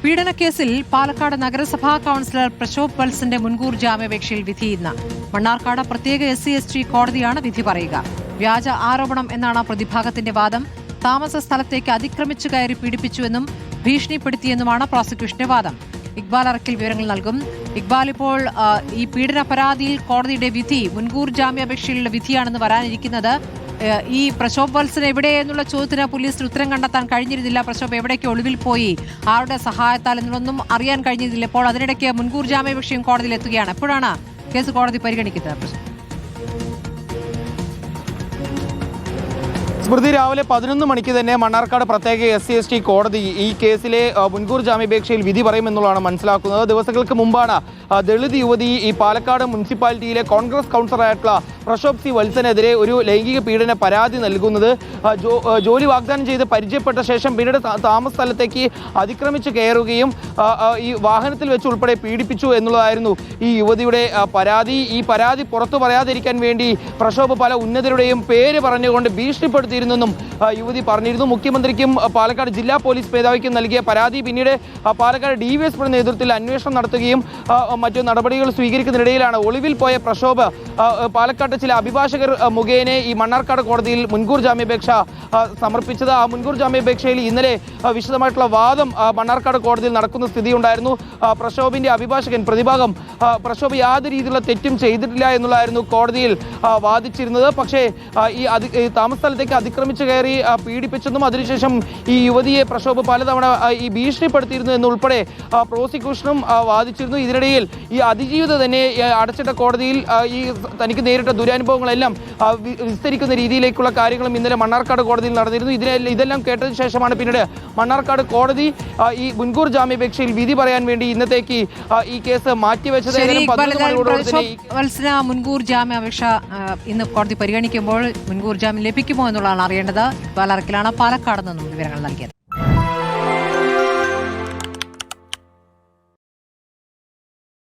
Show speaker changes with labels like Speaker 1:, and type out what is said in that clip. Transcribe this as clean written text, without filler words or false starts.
Speaker 1: പീഡനക്കേസിൽ പാലക്കാട് നഗരസഭാ കൌൺസിലർ പ്രശോഭ് വത്സന്റെ മുൻകൂർ ജാമ്യാപേക്ഷയിൽ വിധി ഇന്ന്. മണ്ണാർക്കാട് പ്രത്യേക SC/ST കോടതിയാണ് വിധി പറയുക. വ്യാജ ആരോപണം എന്നാണ് പ്രതിഭാഗത്തിന്റെ വാദം. താമസ സ്ഥലത്തേക്ക് അതിക്രമിച്ചു കയറി പീഡിപ്പിച്ചുവെന്നും ഭീഷണിപ്പെടുത്തിയെന്നുമാണ് പ്രോസിക്യൂഷന്റെ വാദം. ഇക്ബാൽ അറക്കിൽ വിവരങ്ങൾ നൽകും. ഇക്ബാൽ, ഇപ്പോൾ ഈ പീഡന പരാതിയിൽ കോടതിയുടെ വിധി മുൻകൂർ ജാമ്യാപേക്ഷയിലുള്ള വിധിയാണെന്ന് വരാനിരിക്കുന്നത്. ഈ പ്രശോഭ് വത്സൻ എവിടെ എന്നുള്ള ചോദ്യത്തിന് പോലീസിന് ഉത്തരം കണ്ടെത്താൻ കഴിഞ്ഞിരുന്നില്ല. പ്രശോഭ് എവിടേക്ക് ഒളിവിൽ പോയി, ആരുടെ സഹായത്താൽ എന്നൊന്നും അറിയാൻ കഴിഞ്ഞിരുന്നില്ല. ഇപ്പോൾ അതിനിടയ്ക്ക് മുൻകൂർ ജാമ്യാപേക്ഷയും കോടതിയിൽ എത്തുകയാണ്. എപ്പോഴാണ് കേസ് കോടതി പരിഗണിക്കുന്നത്?
Speaker 2: സ്മൃതി, രാവിലെ 11 മണിക്ക് തന്നെ മണ്ണാർക്കാട് പ്രത്യേക SC/ST കോടതി ഈ കേസിലെ മുൻകൂർ ജാമ്യാപേക്ഷയിൽ വിധി പറയുമെന്നുള്ളതാണ് മനസ്സിലാക്കുന്നത്. ദിവസങ്ങൾക്ക് മുമ്പാണ് ദളിത് യുവതി ഈ പാലക്കാട് മുനിസിപ്പാലിറ്റിയിലെ കോൺഗ്രസ് കൗൺസിലറായിട്ടുള്ള പ്രശോഭ് സി വത്സനെതിരെ ഒരു ലൈംഗിക പീഡന പരാതി നൽകുന്നത്. ജോലി വാഗ്ദാനം ചെയ്ത് പരിചയപ്പെട്ട ശേഷം പിന്നീട് താമസ സ്ഥലത്തേക്ക് അതിക്രമിച്ച് കയറുകയും ഈ വാഹനത്തിൽ വെച്ച് ഉൾപ്പെടെ പീഡിപ്പിച്ചു എന്നുള്ളതായിരുന്നു ഈ യുവതിയുടെ പരാതി. ഈ പരാതി പുറത്തു പറയാതിരിക്കാൻ വേണ്ടി പ്രശോഭ് പല ഉന്നതരുടെയും പേര് പറഞ്ഞുകൊണ്ട് ഭീഷണിപ്പെടുത്തിയിരുന്നെന്നും യുവതി പറഞ്ഞിരുന്നു. മുഖ്യമന്ത്രിക്കും പാലക്കാട് ജില്ലാ പോലീസ് മേധാവിക്കും നൽകിയ പരാതി പിന്നീട് പാലക്കാട് DVSP നേതൃത്വത്തിൽ അന്വേഷണം നടത്തുകയും മറ്റു നടപടികൾ സ്വീകരിക്കുന്നതിനിടയിലാണ് ഒളിവിൽ പോയ പ്രശോഭ് പാലക്കാട് ചില അഭിഭാഷകർ മുഖേന ഈ മണ്ണാർക്കാട് കോടതിയിൽ മുൻകൂർ ജാമ്യാപേക്ഷ സമർപ്പിച്ചത്. ആ മുൻകൂർ ജാമ്യാപേക്ഷയിൽ ഇന്നലെ വിശദമായിട്ടുള്ള വാദം മണ്ണാർക്കാട് കോടതിയിൽ നടക്കുന്ന സ്ഥിതിയുണ്ടായിരുന്നു. പ്രശോഭിന്റെ അഭിഭാഷകൻ പ്രതിഭാഗം പ്രശോഭ് യാതൊരു രീതിയിലുള്ള തെറ്റും ചെയ്തിട്ടില്ല എന്നുള്ളതായിരുന്നു കോടതിയിൽ വാദിച്ചിരുന്നത്. പക്ഷേ ഈ താമസ സ്ഥലത്തേക്ക് അതിക്രമിച്ച് കയറി പീഡിപ്പിച്ചെന്നും അതിനുശേഷം ഈ യുവതിയെ പ്രശോഭ് പലതവണ ഈ ഭീഷണിപ്പെടുത്തിയിരുന്നു എന്നുൾപ്പെടെ പ്രോസിക്യൂഷനും വാദിച്ചിരുന്നു. ഇതിനിടയിൽ ഈ അതിജീവിത തന്നെ അടച്ചിട്ട കോടതിയിൽ ഈ തനിക്ക് നേരിട്ട ദുരനുഭവങ്ങളെല്ലാം വിസ്തരിക്കുന്ന രീതിയിലേക്കുള്ള കാര്യങ്ങളും ഇന്നലെ മണ്ണാർക്കാട് കോടതിയിൽ നടന്നിരുന്നു. ഇതെല്ലാം കേട്ടതിന് ശേഷമാണ് പിന്നീട് മണ്ണാർക്കാട് കോടതി ഈ മുൻകൂർ ജാമ്യാപേക്ഷയിൽ വിധി പറയാൻ വേണ്ടി ഇന്നത്തേക്ക് ഈ കേസ് മാറ്റിവെച്ചത്.
Speaker 1: മുൻകൂർ ജാമ്യാപേക്ഷ ഇന്ന് കോടതി പരിഗണിക്കുമ്പോൾ മുൻകൂർ ജാമ്യം ലഭിക്കുമോ എന്നുള്ളതാണ് അറിയേണ്ടത്. ഇക്ബാൽ അറക്കിലാണ് പാലക്കാട് നിന്നും വിവരങ്ങൾ നൽകിയത്.